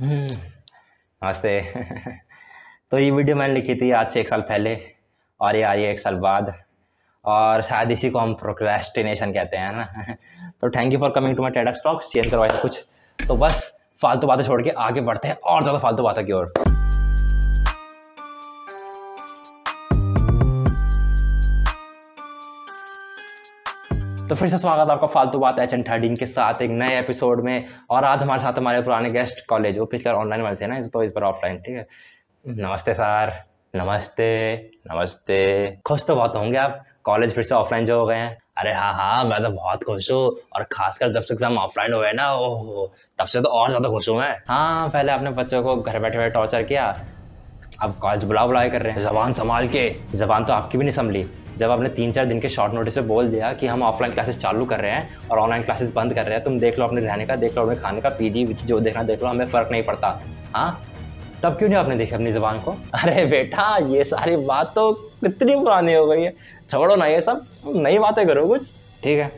नमस्ते। तो ये वीडियो मैंने लिखी थी आज से 1 साल पहले और ये आ रही है 1 साल बाद, और शायद इसी को हम प्रोक्रेस्टिनेशन कहते हैं ना। तो thank you for coming to my TEDx talks. Change करवाया कुछ, तो बस फालतू बातें छोड़ के आगे बढ़ते हैं और ज़्यादा फालतू बातों की ओर। तो फिर से स्वागत है आपका फालतू बात HN13 के साथ एक नए एपिसोड में। और आज हमारे साथ हमारे पुराने गेस्ट कॉलेज, वो पिछले ऑनलाइन वाले थे ना, तो इस पर ऑफलाइन। ठीक है, नमस्ते सर। नमस्ते नमस्ते। खुश तो बहुत होंगे आप, कॉलेज फिर से ऑफलाइन जो हो गए हैं। अरे हाँ, मैं तो बहुत खुश हूँ, और खासकर जब से एग्जाम ऑफलाइन हुए ना, ओह तब से तो और ज़्यादा खुश हूँ मैं। हाँ, पहले आपने बच्चों को घर बैठे बैठे टॉर्चर किया, अब कॉलेज बुलाए कर रहे हैं। जबान संभाल के। जबान तो आपकी भी नहीं संभली जब आपने 3-4 दिन के शॉर्ट नोटिस पे बोल दिया कि हम ऑफलाइन क्लासेस चालू कर रहे हैं और ऑनलाइन क्लासेस बंद कर रहे हैं। तुम देख लो अपने रहने का, देख लो अपने खाने का, पीजी विजी जो देखना देख लो, हमें फ़र्क नहीं पड़ता। हाँ, तब क्यों नहीं आपने देखी अपनी ज़बान को? अरे बेटा, ये सारी बात तो कितनी पुरानी हो गई है, छोड़ो ना ये सब, नई बातें करो कुछ। ठीक है,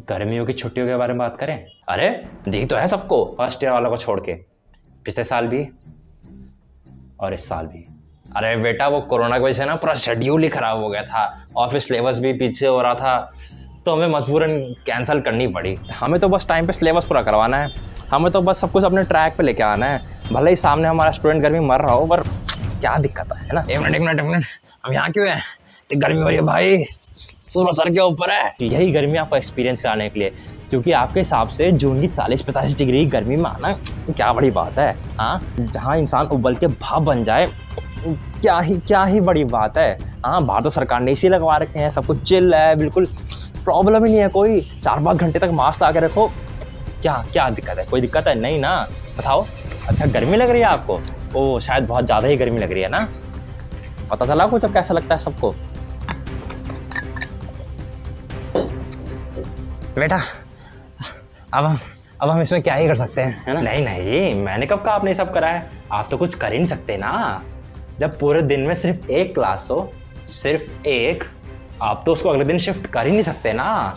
गर्मियों की छुट्टियों के बारे में बात करें। अरे दी तो है सबको, फर्स्ट ईयर वालों को छोड़ के, पिछले साल भी और इस साल भी। अरे बेटा, वो कोरोना की वजह से ना पूरा शेड्यूल ही खराब हो गया था, ऑफिस सिलेबस भी पीछे हो रहा था, तो हमें मजबूरन कैंसिल करनी पड़ी। हमें तो बस टाइम पे सिलेबस पूरा करवाना है, हमें तो बस सब कुछ अपने ट्रैक पे लेके आना है। भले ही सामने हमारा स्टूडेंट गर्मी मर रहा हो, पर क्या दिक्कत है ना। एक मिनट, हम यहाँ क्यों हैं? तो गर्मी हो रही है भाई, सूरज सर के ऊपर है। यही गर्मी आपको एक्सपीरियंस कराने के लिए, क्योंकि आपके हिसाब से जून की 40-45 डिग्री गर्मी में आना क्या बड़ी बात है। हाँ, जहाँ इंसान उबल के भाप बन जाए, क्या ही बड़ी बात है। हाँ, बाहर तो सरकार ने एसी लगवा रखे हैं, सब कुछ चिल है, बिल्कुल प्रॉब्लम ही नहीं है कोई। 4-5 घंटे तक मास्क लगा के रखो, क्या दिक्कत है? कोई दिक्कत है नहीं ना, बताओ। अच्छा, गर्मी लग रही है आपको? ओ, शायद बहुत ज़्यादा ही गर्मी लग रही है ना। पता चला कुछ अब कैसा लगता है सबको? बेटा, अब हम इसमें क्या ही कर सकते हैं, है ना? नहीं, मैंने कब कहा आपने ये सब करा है? आप तो कुछ कर ही नहीं सकते ना। जब पूरे दिन में सिर्फ एक क्लास हो, सिर्फ एक, आप तो उसको अगले दिन शिफ्ट कर ही नहीं सकते ना।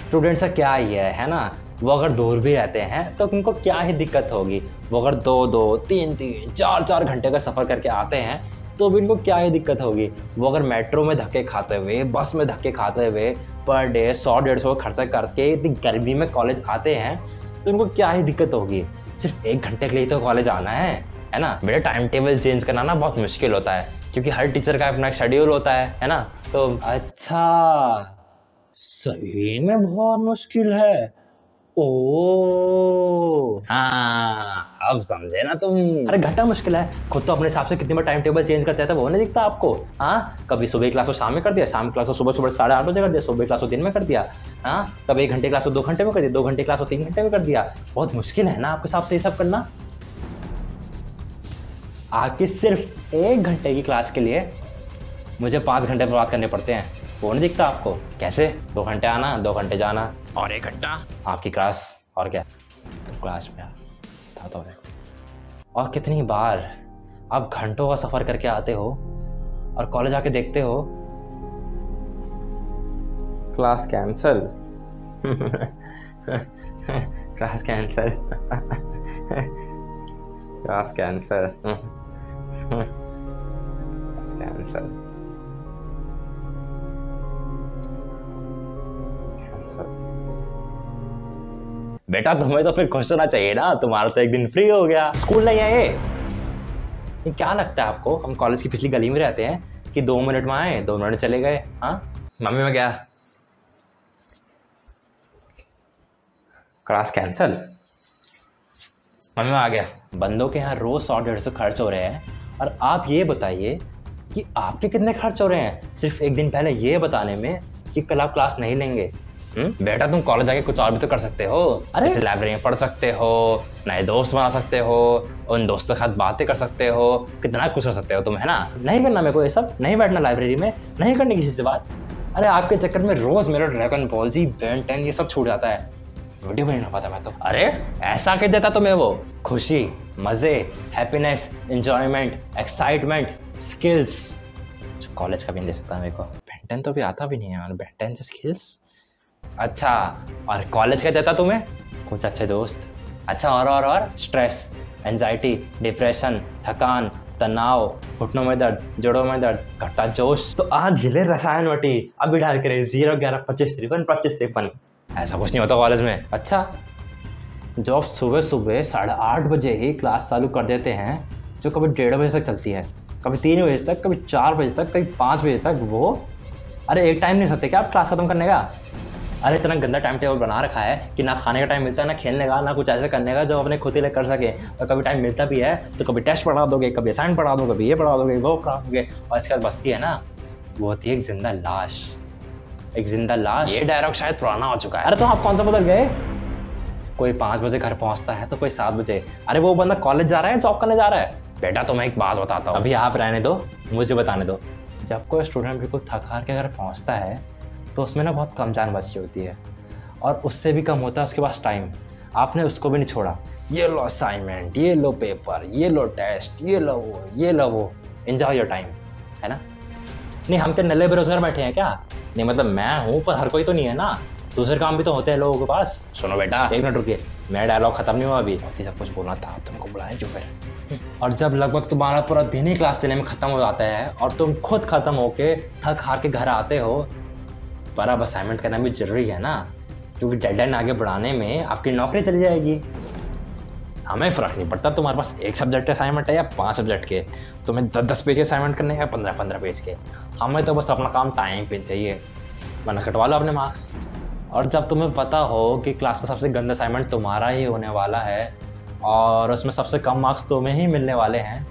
स्टूडेंट्स का क्या ही है ना? वो अगर दूर भी रहते हैं तो उनको क्या ही दिक्कत होगी। वो अगर 2-2, 3-3, 4-4 घंटे का सफ़र करके आते हैं तो भी इनको क्या ही दिक्कत होगी। वो अगर मेट्रो में धक्के खाते हुए, बस में धक्के खाते हुए पर डे 100-150 खर्चा करके इतनी गर्मी में कॉलेज आते हैं तो इनको क्या ही दिक्कत होगी। सिर्फ 1 घंटे के लिए तो कॉलेज आना है ना। मेरा टाइम टेबल चेंज करना ना बहुत मुश्किल होता है, क्योंकि हर टीचर का अपना शेड्यूल होता है ना। तो अच्छा, सही में बहुत मुश्किल है। ओ हाँ, अब समझे ना तुम। अरे घंटा मुश्किल है, खुद तो अपने हिसाब से कितनी बार टाइम टेबल चेंज करते हैं, वो नहीं दिखता आपको? हाँ, कभी सुबह क्लास को शाम में कर दिया, शाम क्लास को सुबह 8:30 बजे कर दिया, सुबह क्लास को दिन में कर दिया। हाँ, कभी 1 घंटे क्लास को 2 घंटे में कर दिया, 2 घंटे क्लास को 3 घंटे में कर दिया। बहुत मुश्किल है ना आपके हिसाब से ये सब करना। आपकी सिर्फ 1 घंटे की क्लास के लिए मुझे 5 घंटे बर्बाद करने पड़ते हैं, वो नहीं दिखता आपको? कैसे? 2 घंटे आना, 2 घंटे जाना, और 1 घंटा आपकी क्लास। और क्या, तो क्लास में था तो देखो। और कितनी बार आप घंटों का सफ़र करके आते हो और कॉलेज आके देखते हो class cancel. Class cancel. Class cancel. Class cancel. बेटा, तुम्हें तो फिर खुश होना चाहिए ना, तुम्हारा तो एक दिन फ्री हो गया। स्कूल नहीं है ये क्या लगता है आपको? हम कॉलेज की पिछली गली में रहते हैं कि 2 मिनट में आए, 2 मिनट चले गए। हाँ, मम्मी में क्या क्लास कैंसल, मम्मी में आ गया। बंदों के यहाँ रोज 100-150 खर्च हो रहे हैं, और आप ये बताइए कि आपके कितने खर्च हो रहे हैं सिर्फ एक दिन पहले ये बताने में कि कल आप क्लास नहीं लेंगे। बेटा, तुम कॉलेज जाके कुछ और भी तो कर सकते हो। जैसे लाइब्रेरी में पढ़ सकते हो, नए दोस्त बना सकते हो, उन दोस्तों के साथ बातें कर सकते हो, कितना कुछ कर सकते हो तुम, है ना। नहीं करना मेरे को ये सब, नहीं बैठना लाइब्रेरी में, नहीं करनी किसी से बात। अरे आपके चक्कर में रोज मेरा ड्रैगन बॉल जी, बेन 10 ये सब छूट जाता है, वीडियो भी नहीं हो पाता मैं तो। अरे ऐसा क्या देता तुम्हें वो? खुशी, मजे, हैप्पीनेस, एंजॉयमेंट, एक्साइटमेंट, स्किल्स, जो कॉलेज का भी नहीं दे सकता मेरे को। बेन 10 तो भी आता भी नहीं है यार, बेन 10 से स्किल्स। अच्छा, और कॉलेज क्या देता तुम्हें? कुछ अच्छे दोस्त, अच्छा और स्ट्रेस, एंजाइटी, डिप्रेशन, थकान, तनाव, घुटनों में दर्द, जोड़ों में दर्द, घटा जोश। तो आज झिले रसायन वटी, अभी डाल करें 0 11 25 53 25 53। ऐसा कुछ नहीं होता कॉलेज में। अच्छा, जो आप सुबह सुबह 8:30 बजे ही क्लास चालू कर देते हैं, जो कभी 1:30 बजे तक चलती है, कभी 3 बजे तक, कभी 4 बजे तक, कभी 5 बजे तक, वो अरे एक टाइम नहीं सकते क्या आप क्लास खत्म करने का? अरे इतना गंदा टाइम टेबल बना रखा है कि ना खाने का टाइम मिलता है, ना खेलने का, ना कुछ ऐसे करने का जो अपने खुद ही कर सके। और कभी टाइम मिलता भी है तो कभी टेस्ट पढ़ा दोगे, कभी असाइनमेंट पढ़ा दोगे, कभी ये पढ़ा दोगे, वो पढ़ा दोगे, और इसके बाद बचती है ना, वो होती है एक जिंदा लाश। एक जिंदा लाश। ये डायलॉग शायद पुराना हो चुका है। अरे तो आप कौन सा बदल गए? कोई 5 बजे घर पहुंचता है तो कोई 7 बजे। अरे वो बंदा कॉलेज जा रहा है, जॉब करने जा रहा है। बेटा तुम्हें एक बात बताता हूँ, अभी आप रहने दो, मुझे बताने दो। जब कोई स्टूडेंट बिल्कुल थक हार के घर पहुँचता है तो उसमें ना बहुत कम जान बची होती है, और उससे भी कम होता है उसके पास टाइम। आपने उसको भी नहीं छोड़ा। ये लो असाइनमेंट, ये लो पेपर, ये लो टेस्ट, ये लो वो, ये लो वो। एंजॉय योर टाइम, है ना? नहीं, हम क्या नल्ले बेरोजगार बैठे हैं क्या? नहीं मतलब मैं हूँ, पर हर कोई तो नहीं है ना, दूसरे काम भी तो होते हैं लोगों के पास। सुनो बेटा, 1 मिनट रुकिए, मेरा डायलॉग खत्म नहीं हुआ अभी। बहुत ही सब कुछ बोलना था, तुमको बुलाया क्यों फिर? और जब लगभग तुम्हारा पूरा दिन ही क्लास लेने में ख़त्म हो जाता है और तुम खुद ख़त्म होके थक हार के घर आते हो, पर अब असाइनमेंट करना भी ज़रूरी है ना, क्योंकि डेडलाइन आगे बढ़ाने में आपकी नौकरी चली जाएगी। हमें फ़र्क नहीं पड़ता तुम्हारे पास 1 सब्जेक्ट के असाइनमेंट है या 5 सब्जेक्ट के, तुम्हें 10-10 पेज के असाइनमेंट करने हैं या 15-15 पेज के। हमें तो बस अपना काम टाइम पे चाहिए, वरना कटवा लो अपने मार्क्स। और जब तुम्हें पता हो कि क्लास का सबसे गंदा असाइनमेंट तुम्हारा ही होने वाला है और उसमें सबसे कम मार्क्स तुम्हें ही मिलने वाले हैं,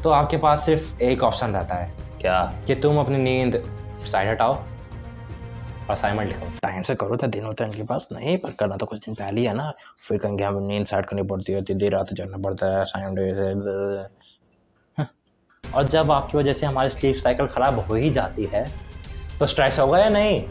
तो आपके पास सिर्फ एक ऑप्शन रहता है। क्या? कि तुम अपनी नींद साइड हटाओ, असाइनमेंट लिखो। टाइम से करो तो दिन होता है इनके पास, नहीं पर करना तो कुछ दिन पहले ही है ना। फिर कहेंगे हमें नींद सेट करनी पड़ती है, देर रात जाना पड़ता है असाइनमेंट। और जब आपकी वजह से हमारी स्लीप साइकिल ख़राब हो ही जाती है तो स्ट्रेस होगा या नहीं?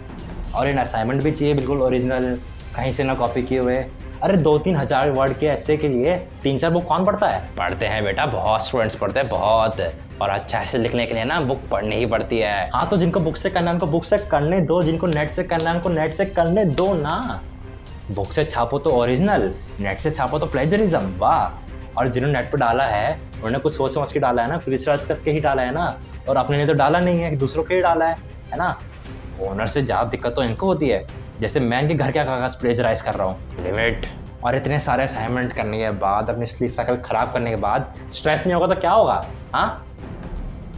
और इन असाइनमेंट भी चाहिए बिल्कुल ओरिजिनल, कहीं से ना कॉपी किए हुए। अरे 2-3 हज़ार वर्ड के ऐसे के लिए 3-4 बुक कौन पढ़ता है? पढ़ते हैं बेटा, बहुत स्टूडेंट्स पढ़ते हैं, बहुत। और अच्छा ऐसे लिखने के लिए ना बुक पढ़नी ही पड़ती है। हाँ, तो जिनको बुक से करना है उनको बुक से करने दो, जिनको नेट से करना है उनको नेट से करने दो ना। बुक से छापो तो ओरिजिनल, नेट से छापो तो प्लेजरिज्म। वाह। और जिन्होंने नेट पर डाला है उन्होंने कुछ सोच समझ के डाला है ना, फिर रिसर्च करके ही डाला है ना, और अपने ने तो डाला नहीं है, दूसरों के ही डाला है ना। ओनर से ज़्यादा दिक्कत तो इनको होती है, जैसे मैं इनके घर क्या कागज प्लेजराइज कर रहा हूँ। लिमिट। और इतने सारे असाइनमेंट करने के बाद, अपनी स्लीप साइकिल ख़राब करने के बाद स्ट्रेस नहीं होगा तो क्या होगा? हाँ।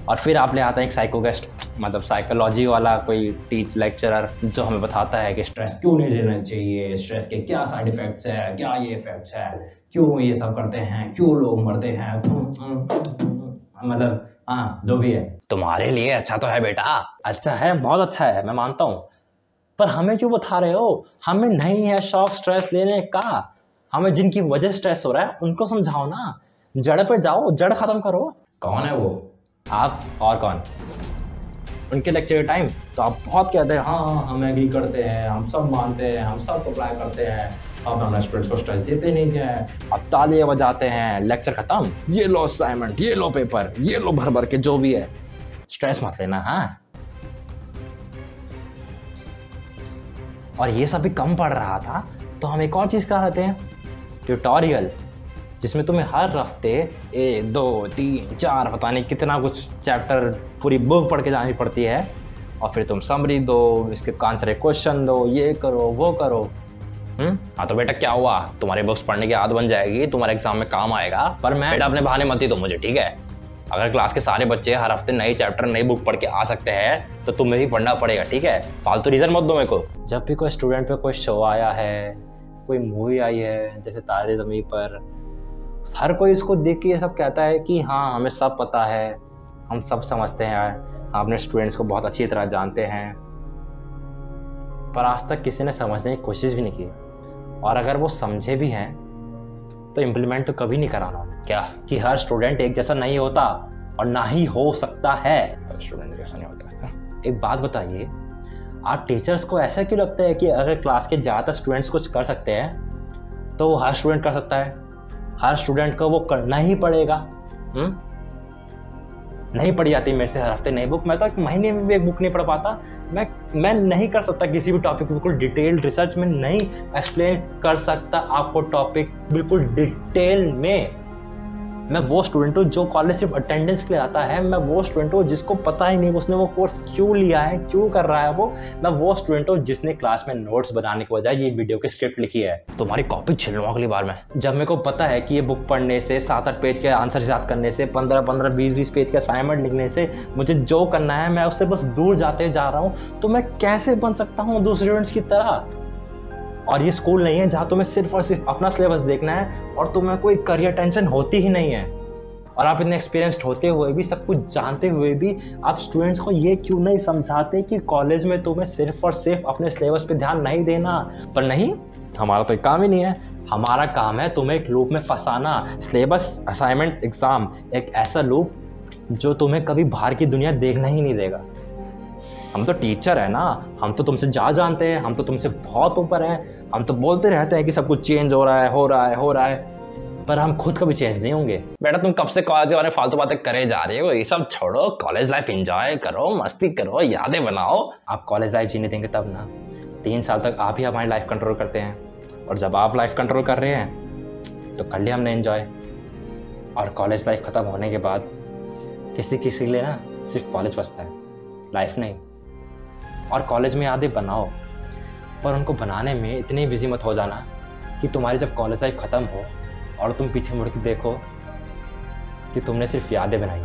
और फिर आप ले आते हैं एक साइको गेस्ट, मतलब साइकोलॉजी वाला कोई लेक्चरर, जो हमें बताता है कि स्ट्रेस क्यों नहीं लेना चाहिए, स्ट्रेस के क्या साइड इफ़ेक्ट्स है, क्या ये इफ़ेक्ट्स है, क्यों ये सब करते हैं, क्यों लोग मरते हैं, मतलब हाँ जो भी है। तुम्हारे लिए अच्छा तो है बेटा, अच्छा है, बहुत अच्छा है, मैं मानता हूँ, पर हमें क्यों बता रहे हो? हमें नहीं है शौक स्ट्रेस लेने का। हमें जिनकी वजह स्ट्रेस हो रहा है उनको समझाओ ना, जड़ पे जाओ, जड़ खत्म करो। कौन है वो? आप और कौन? उनके लेक्चर टाइम तो आप बहुत कहते हैं हाँ हम एग्री करते हैं, हम सब मानते हैं, हम सब अप्लाई करते हैं, अब हम स्टूडेंट्स को स्ट्रेस देते नहीं क्या है, अब तालियां बजाते हैं, लेक्चर खत्म, ये लो असाइनमेंट, ये लो पेपर, ये लो भर भर के जो भी है, स्ट्रेस मत लेना। हाँ, और ये सब भी कम पड़ रहा था तो हम एक और चीज़ करा लेते हैं, ट्यूटोरियल, जिसमें तुम्हें हर हफ्ते 1, 2, 3, 4 पता नहीं कितना कुछ चैप्टर पूरी बुक पढ़ के जानी पड़ती है, और फिर तुम समरी दो, इसके आंसर क्वेश्चन दो, ये करो वो करो। हाँ तो बेटा क्या हुआ, तुम्हारी बुक्स पढ़ने की आदत बन जाएगी, तुम्हारे एग्जाम में काम आएगा। पर मैं बेटा अपने बहाने मत ही दो मुझे, ठीक है? अगर क्लास के सारे बच्चे हर हफ्ते नई चैप्टर नई बुक पढ़ के आ सकते हैं तो तुम्हें भी पढ़ना पड़ेगा, ठीक है? फालतू रीज़न मत दो मेरे को। जब भी कोई स्टूडेंट पे कोई शो आया है, कोई मूवी आई है जैसे तारे ज़मीं पर, हर कोई इसको देख के ये सब कहता है कि हाँ हमें सब पता है, हम सब समझते हैं, हम अपने स्टूडेंट्स को बहुत अच्छी तरह जानते हैं, पर आज तक किसी ने समझने की कोशिश भी नहीं की। और अगर वो समझे भी हैं तो इम्प्लीमेंट तो कभी नहीं कराना। क्या? कि हर स्टूडेंट एक जैसा नहीं होता और ना ही हो सकता है। हर स्टूडेंट जैसा नहीं होता है। एक बात बताइए, आप टीचर्स को ऐसा क्यों लगता है कि अगर क्लास के ज़्यादातर स्टूडेंट्स कुछ कर सकते हैं तो वो हर स्टूडेंट कर सकता है? हर स्टूडेंट को वो करना ही पड़ेगा। नहीं पढ़ी जाती मेरे से हर हफ्ते नई बुक। मैं तो एक महीने में भी एक बुक नहीं पढ़ पाता। मैं नहीं कर सकता किसी भी टॉपिक बिल्कुल डिटेल्ड रिसर्च में नहीं एक्सप्लेन कर सकता आपको टॉपिक बिल्कुल डिटेल में। मैं वो स्टूडेंट हूँ जो कॉलेज सिर्फ अटेंडेंस के लिए आता है। मैं वो स्टूडेंट हूँ जिसको पता ही नहीं उसने वो कोर्स क्यों लिया है, क्यों कर रहा है वो। मैं वो स्टूडेंट हूँ जिसने क्लास में नोट्स बनाने के बजाय ये वीडियो की स्क्रिप्ट लिखी है। तुम्हारी कॉपी छिल लूँ अगली बार मैं। जब मेरे को पता है कि ये बुक पढ़ने से, 7-8 पेज के आंसर याद करने से, 15-15, 20-20 पेज के असाइनमेंट लिखने से मुझे जो करना है मैं उससे बस दूर जाते जा रहा हूँ, तो मैं कैसे बन सकता हूँ दूसरे स्टूडेंट्स की तरह। और ये स्कूल नहीं है जहाँ तुम्हें सिर्फ और सिर्फ अपना सिलेबस देखना है और तुम्हें कोई करियर टेंशन होती ही नहीं है। और आप इतने एक्सपीरियंस्ड होते हुए भी, सब कुछ जानते हुए भी आप स्टूडेंट्स को ये क्यों नहीं समझाते कि कॉलेज में तुम्हें सिर्फ और सिर्फ अपने सिलेबस पे ध्यान नहीं देना। पर नहीं, हमारा तो एक काम ही नहीं है। हमारा काम है तुम्हें एक लूप में फंसाना। सिलेबस, असाइनमेंट, एग्जाम, एक ऐसा लूप जो तुम्हें कभी बाहर की दुनिया देखना ही नहीं देगा। हम तो टीचर है ना, हम तो तुमसे ज़्यादा जानते हैं, हम तो तुमसे बहुत ऊपर हैं। हम तो बोलते रहते हैं कि सब कुछ चेंज हो रहा है, हो रहा है, हो रहा है, पर हम खुद कभी चेंज नहीं होंगे। बेटा तुम कब से कॉलेज के बारे में फालतू बातें करे जा रहे हो? ये सब छोड़ो, कॉलेज लाइफ एंजॉय करो, मस्ती करो, यादें बनाओ। आप कॉलेज लाइफ जीने देंगे तब ना। 3 साल तक आप ही हमारी लाइफ कंट्रोल करते हैं, और जब आप लाइफ कंट्रोल कर रहे हैं तो कर लिया हमने एंजॉय। और कॉलेज लाइफ ख़त्म होने के बाद किसी किसी के लिए ना सिर्फ कॉलेज बचता है, लाइफ नहीं। और कॉलेज में यादें बनाओ, पर उनको बनाने में इतनी बिजी मत हो जाना कि तुम्हारी जब कॉलेज लाइफ ख़त्म हो और तुम पीछे मुड़ के देखो कि तुमने सिर्फ यादें बनाई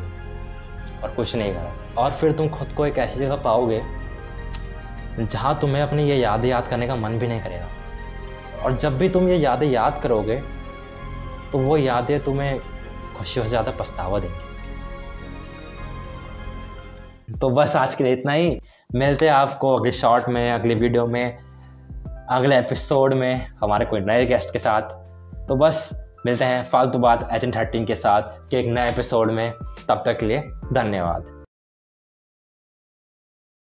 और कुछ नहीं करा। और फिर तुम खुद को एक ऐसी जगह पाओगे जहाँ तुम्हें अपनी ये यादें याद करने का मन भी नहीं करेगा। और जब भी तुम ये यादें याद करोगे तो वो यादें तुम्हें खुशियों से ज़्यादा पछतावा देंगी। तो बस आज के लिए इतना ही। मिलते हैं आपको अगले शॉर्ट में, अगले वीडियो में, अगले एपिसोड में हमारे कोई नए गेस्ट के साथ। तो बस मिलते हैं फालतू बात एजेंट 13 के साथ कि एक नए एपिसोड में। तब तक के लिए धन्यवाद।